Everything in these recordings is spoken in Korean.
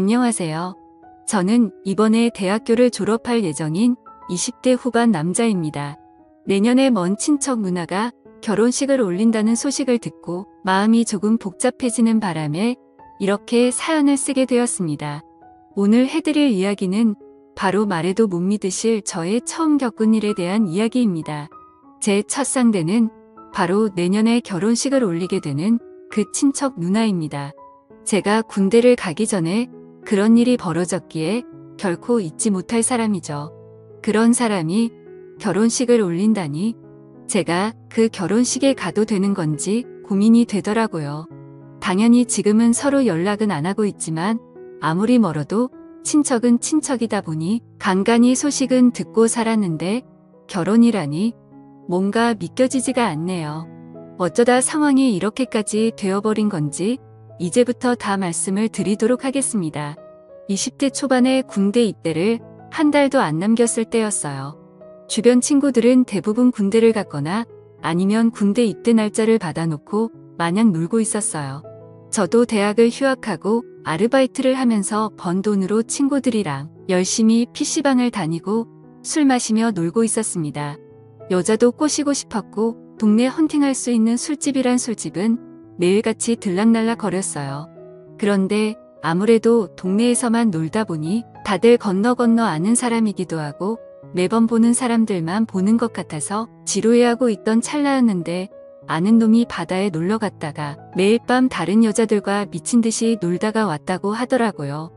안녕하세요. 저는 이번에 대학교를 졸업할 예정인 20대 후반 남자입니다. 내년에 먼 친척 누나가 결혼식을 올린다는 소식을 듣고 마음이 조금 복잡해지는 바람에 이렇게 사연을 쓰게 되었습니다. 오늘 해드릴 이야기는 바로 말해도 못 믿으실 저의 처음 겪은 일에 대한 이야기입니다. 제 첫 상대는 바로 내년에 결혼식을 올리게 되는 그 친척 누나입니다. 제가 군대를 가기 전에 그런 일이 벌어졌기에 결코 잊지 못할 사람이죠. 그런 사람이 결혼식을 올린다니 제가 그 결혼식에 가도 되는 건지 고민이 되더라고요. 당연히 지금은 서로 연락은 안 하고 있지만 아무리 멀어도 친척은 친척이다 보니 간간히 소식은 듣고 살았는데 결혼이라니 뭔가 믿겨지지가 않네요. 어쩌다 상황이 이렇게까지 되어버린 건지 이제부터 다 말씀을 드리도록 하겠습니다. 20대 초반에 군대 입대를 한 달도 안 남겼을 때였어요. 주변 친구들은 대부분 군대를 갔거나 아니면 군대 입대 날짜를 받아놓고 마냥 놀고 있었어요. 저도 대학을 휴학하고 아르바이트를 하면서 번 돈으로 친구들이랑 열심히 PC방을 다니고 술 마시며 놀고 있었습니다. 여자도 꼬시고 싶었고 동네 헌팅할 수 있는 술집이란 술집은 매일같이 들락날락 거렸어요. 그런데 아무래도 동네에서만 놀다 보니 다들 건너 아는 사람이기도 하고 매번 보는 사람들만 보는 것 같아서 지루해하고 있던 찰나였는데 아는 놈이 바다에 놀러 갔다가 매일 밤 다른 여자들과 미친 듯이 놀다가 왔다고 하더라고요.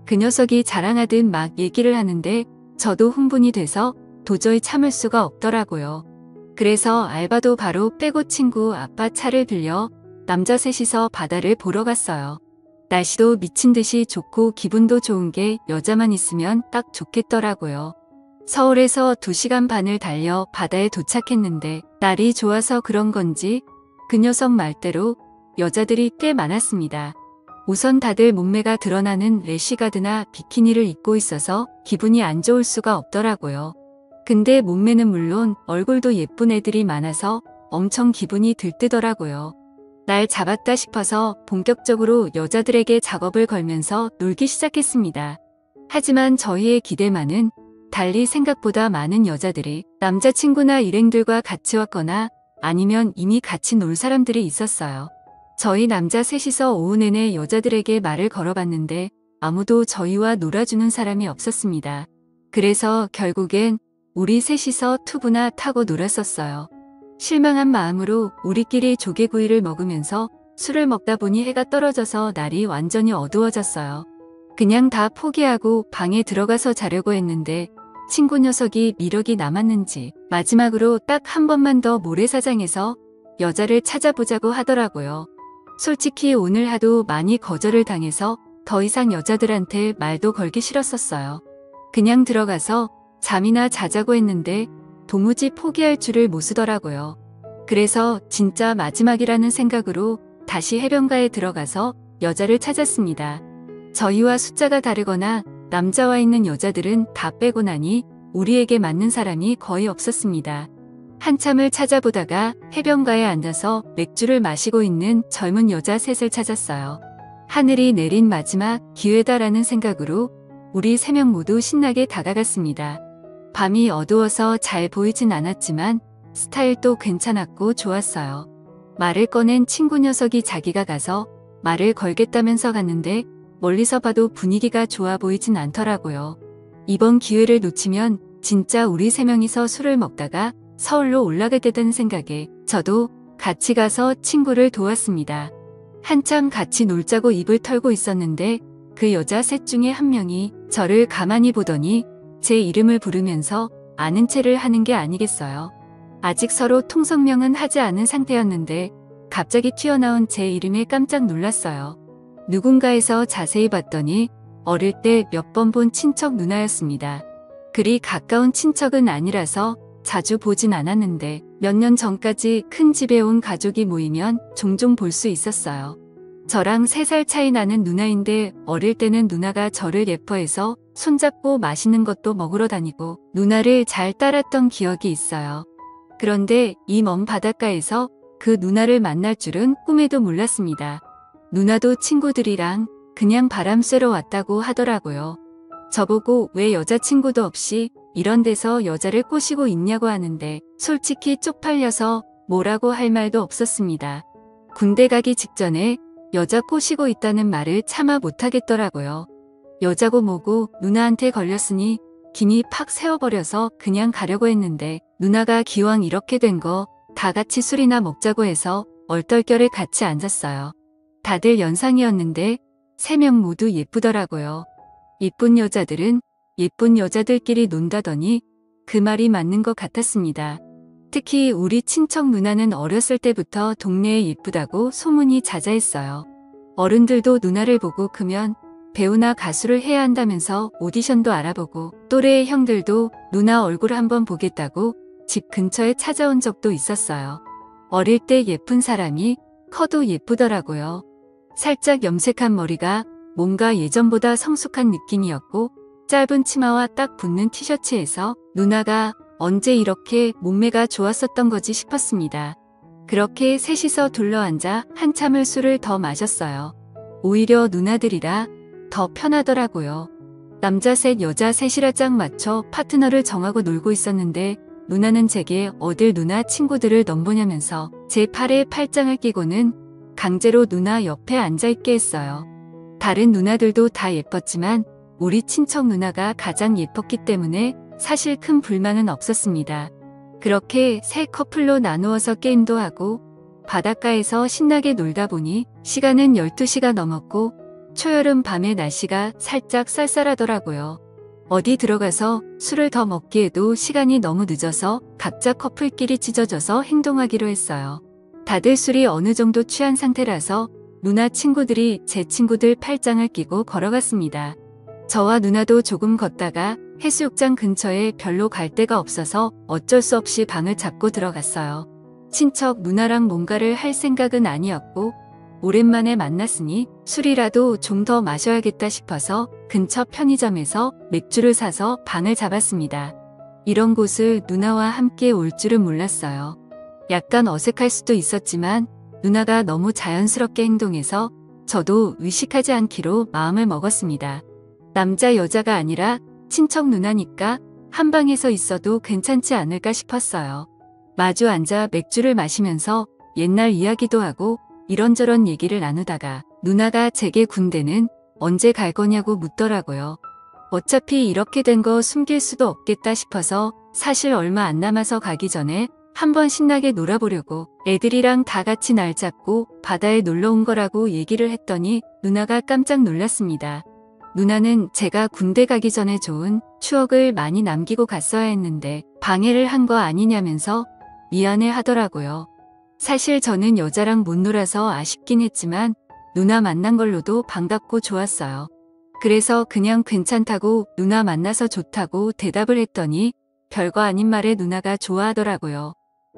그 녀석이 자랑하듯 막 얘기를 하는데 저도 흥분이 돼서 도저히 참을 수가 없더라고요. 그래서 알바도 바로 빼고 친구 아빠 차를 빌려 남자 셋이서 바다를 보러 갔어요. 날씨도 미친 듯이 좋고 기분도 좋은 게 여자만 있으면 딱 좋겠더라고요. 서울에서 2시간 반을 달려 바다에 도착했는데 날이 좋아서 그런 건지 그 녀석 말대로 여자들이 꽤 많았습니다. 우선 다들 몸매가 드러나는 래쉬가드나 비키니를 입고 있어서 기분이 안 좋을 수가 없더라고요. 근데 몸매는 물론 얼굴도 예쁜 애들이 많아서 엄청 기분이 들뜨더라고요. 날 잡았다 싶어서 본격적으로 여자들에게 작업을 걸면서 놀기 시작했습니다. 하지만 저희의 기대만은 달리 생각보다 많은 여자들이 남자친구나 일행들과 같이 왔거나 아니면 이미 같이 놀 사람들이 있었어요. 저희 남자 셋이서 오후 내내 여자들에게 말을 걸어봤는데 아무도 저희와 놀아주는 사람이 없었습니다. 그래서 결국엔 우리 셋이서 투브나 타고 놀았었어요. 실망한 마음으로 우리끼리 조개구이를 먹으면서 술을 먹다 보니 해가 떨어져서 날이 완전히 어두워졌어요. 그냥 다 포기하고 방에 들어가서 자려고 했는데 친구 녀석이 미력이 남았는지 마지막으로 딱 한 번만 더 모래사장에서 여자를 찾아보자고 하더라고요. 솔직히 오늘 하도 많이 거절을 당해서 더 이상 여자들한테 말도 걸기 싫었었어요. 그냥 들어가서 잠이나 자자고 했는데 도무지 포기할 줄을 모르더라고요. 그래서 진짜 마지막이라는 생각으로 다시 해변가에 들어가서 여자를 찾았습니다. 저희와 숫자가 다르거나 남자와 있는 여자들은 다 빼고 나니 우리에게 맞는 사람이 거의 없었습니다. 한참을 찾아보다가 해변가에 앉아서 맥주를 마시고 있는 젊은 여자 셋을 찾았어요. 하늘이 내린 마지막 기회다라는 생각으로 우리 3명 모두 신나게 다가갔습니다. 밤이 어두워서 잘 보이진 않았지만 스타일도 괜찮았고 좋았어요. 말을 꺼낸 친구 녀석이 자기가 가서 말을 걸겠다면서 갔는데 멀리서 봐도 분위기가 좋아 보이진 않더라고요. 이번 기회를 놓치면 진짜 우리 3명이서 술을 먹다가 서울로 올라가게 되다는 생각에 저도 같이 가서 친구를 도왔습니다. 한참 같이 놀자고 입을 털고 있었는데 그 여자 셋 중에 한 명이 저를 가만히 보더니 제 이름을 부르면서 아는 체를 하는 게 아니겠어요. 아직 서로 통성명은 하지 않은 상태였는데 갑자기 튀어나온 제 이름에 깜짝 놀랐어요. 누군가에서 자세히 봤더니 어릴 때 몇 번 본 친척 누나였습니다. 그리 가까운 친척은 아니라서 자주 보진 않았는데 몇 년 전까지 큰 집에 온 가족이 모이면 종종 볼 수 있었어요. 저랑 3살 차이 나는 누나인데 어릴 때는 누나가 저를 예뻐해서 손잡고 맛있는 것도 먹으러 다니고 누나를 잘 따랐던 기억이 있어요. 그런데 이 먼 바닷가에서 그 누나를 만날 줄은 꿈에도 몰랐습니다. 누나도 친구들이랑 그냥 바람 쐬러 왔다고 하더라고요. 저보고 왜 여자친구도 없이 이런 데서 여자를 꼬시고 있냐고 하는데 솔직히 쪽팔려서 뭐라고 할 말도 없었습니다. 군대 가기 직전에 여자 꼬시고 있다는 말을 참아 못하겠더라고요. 여자고 뭐고 누나한테 걸렸으니 김이 팍 새어버려서 그냥 가려고 했는데 누나가 기왕 이렇게 된 거 다 같이 술이나 먹자고 해서 얼떨결에 같이 앉았어요. 다들 연상이었는데 3명 모두 예쁘더라고요. 예쁜 여자들은 예쁜 여자들끼리 논다더니 그 말이 맞는 것 같았습니다. 특히 우리 친척 누나는 어렸을 때부터 동네에 예쁘다고 소문이 자자했어요. 어른들도 누나를 보고 크면 배우나 가수를 해야 한다면서 오디션도 알아보고 또래의 형들도 누나 얼굴 한번 보겠다고 집 근처에 찾아온 적도 있었어요. 어릴 때 예쁜 사람이 커도 예쁘더라고요. 살짝 염색한 머리가 뭔가 예전보다 성숙한 느낌이었고 짧은 치마와 딱 붙는 티셔츠에서 누나가 언제 이렇게 몸매가 좋았었던 거지 싶었습니다. 그렇게 셋이서 둘러앉아 한참을 술을 더 마셨어요. 오히려 누나들이라 더 편하더라고요. 남자 셋 여자 셋이라 짝 맞춰 파트너를 정하고 놀고 있었는데 누나는 제게 어딜 누나 친구들을 넘보냐면서 제 팔에 팔짱을 끼고는 강제로 누나 옆에 앉아있게 했어요. 다른 누나들도 다 예뻤지만 우리 친척 누나가 가장 예뻤기 때문에 사실 큰 불만은 없었습니다. 그렇게 세 커플로 나누어서 게임도 하고 바닷가에서 신나게 놀다 보니 시간은 12시가 넘었고 초여름 밤의 날씨가 살짝 쌀쌀하더라고요. 어디 들어가서 술을 더 먹기에도 시간이 너무 늦어서 각자 커플끼리 찢어져서 행동하기로 했어요. 다들 술이 어느 정도 취한 상태라서 누나 친구들이 제 친구들 팔짱을 끼고 걸어갔습니다. 저와 누나도 조금 걷다가 해수욕장 근처에 별로 갈 데가 없어서 어쩔 수 없이 방을 잡고 들어갔어요. 친척 누나랑 뭔가를 할 생각은 아니었고 오랜만에 만났으니 술이라도 좀 더 마셔야겠다 싶어서 근처 편의점에서 맥주를 사서 방을 잡았습니다. 이런 곳을 누나와 함께 올 줄은 몰랐어요. 약간 어색할 수도 있었지만 누나가 너무 자연스럽게 행동해서 저도 의식하지 않기로 마음을 먹었습니다. 남자 여자가 아니라 친척 누나니까 한 방에서 있어도 괜찮지 않을까 싶었어요. 마주 앉아 맥주를 마시면서 옛날 이야기도 하고 이런저런 얘기를 나누다가 누나가 제게 군대는 언제 갈 거냐고 묻더라고요. 어차피 이렇게 된 거 숨길 수도 없겠다 싶어서 사실 얼마 안 남아서 가기 전에 한번 신나게 놀아보려고 애들이랑 다 같이 날 잡고 바다에 놀러 온 거라고 얘기를 했더니 누나가 깜짝 놀랐습니다. 누나는 제가 군대 가기 전에 좋은 추억을 많이 남기고 갔어야 했는데 방해를 한 거 아니냐면서 미안해 하더라고요. 사실 저는 여자랑 못 놀아서 아쉽긴 했지만 누나 만난 걸로도 반갑고 좋았어요. 그래서 그냥 괜찮다고 누나 만나서 좋다고 대답을 했더니 별거 아닌 말에 누나가 좋아하더라고요.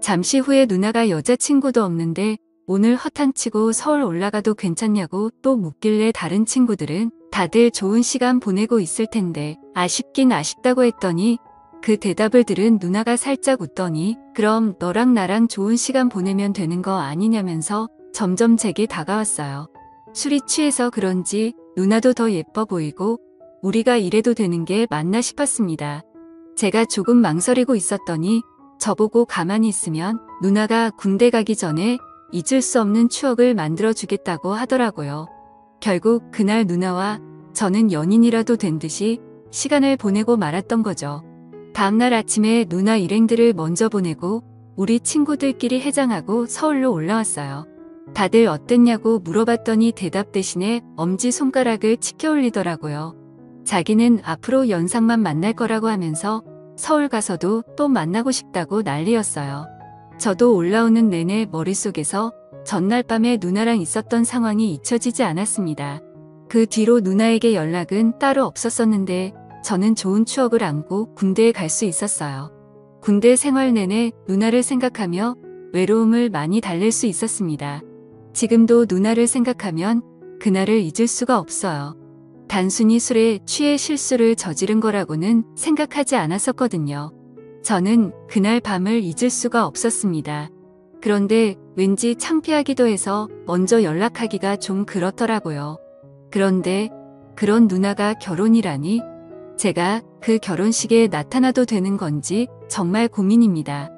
잠시 후에 누나가 여자친구도 없는데 오늘 허탕치고 서울 올라가도 괜찮냐고 또 묻길래 다른 친구들은 다들 좋은 시간 보내고 있을 텐데 아쉽긴 아쉽다고 했더니 그 대답을 들은 누나가 살짝 웃더니 그럼 너랑 나랑 좋은 시간 보내면 되는 거 아니냐면서 점점 제게 다가왔어요. 술이 취해서 그런지 누나도 더 예뻐 보이고 우리가 이래도 되는 게 맞나 싶었습니다. 제가 조금 망설이고 있었더니 저보고 가만히 있으면 누나가 군대 가기 전에 잊을 수 없는 추억을 만들어 주겠다고 하더라고요. 결국 그날 누나와 저는 연인이라도 된 듯이 시간을 보내고 말았던 거죠. 다음날 아침에 누나 일행들을 먼저 보내고 우리 친구들끼리 해장하고 서울로 올라왔어요. 다들 어땠냐고 물어봤더니 대답 대신에 엄지손가락을 치켜 올리더라고요. 자기는 앞으로 연상만 만날 거라고 하면서 서울 가서도 또 만나고 싶다고 난리였어요. 저도 올라오는 내내 머릿속에서 전날 밤에 누나랑 있었던 상황이 잊혀지지 않았습니다. 그 뒤로 누나에게 연락은 따로 없었었는데 저는 좋은 추억을 안고 군대에 갈 수 있었어요. 군대 생활 내내 누나를 생각하며 외로움을 많이 달랠 수 있었습니다. 지금도 누나를 생각하면 그날을 잊을 수가 없어요. 단순히 술에 취해 실수를 저지른 거라고는 생각하지 않았었거든요. 저는 그날 밤을 잊을 수가 없었습니다. 그런데 왠지 창피하기도 해서 먼저 연락하기가 좀 그렇더라고요. 그런데 그런 누나가 결혼이라니 제가 그 결혼식에 나타나도 되는 건지 정말 고민입니다.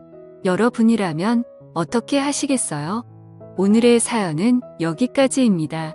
여러분이라면 어떻게 하시겠어요? 오늘의 사연은 여기까지입니다.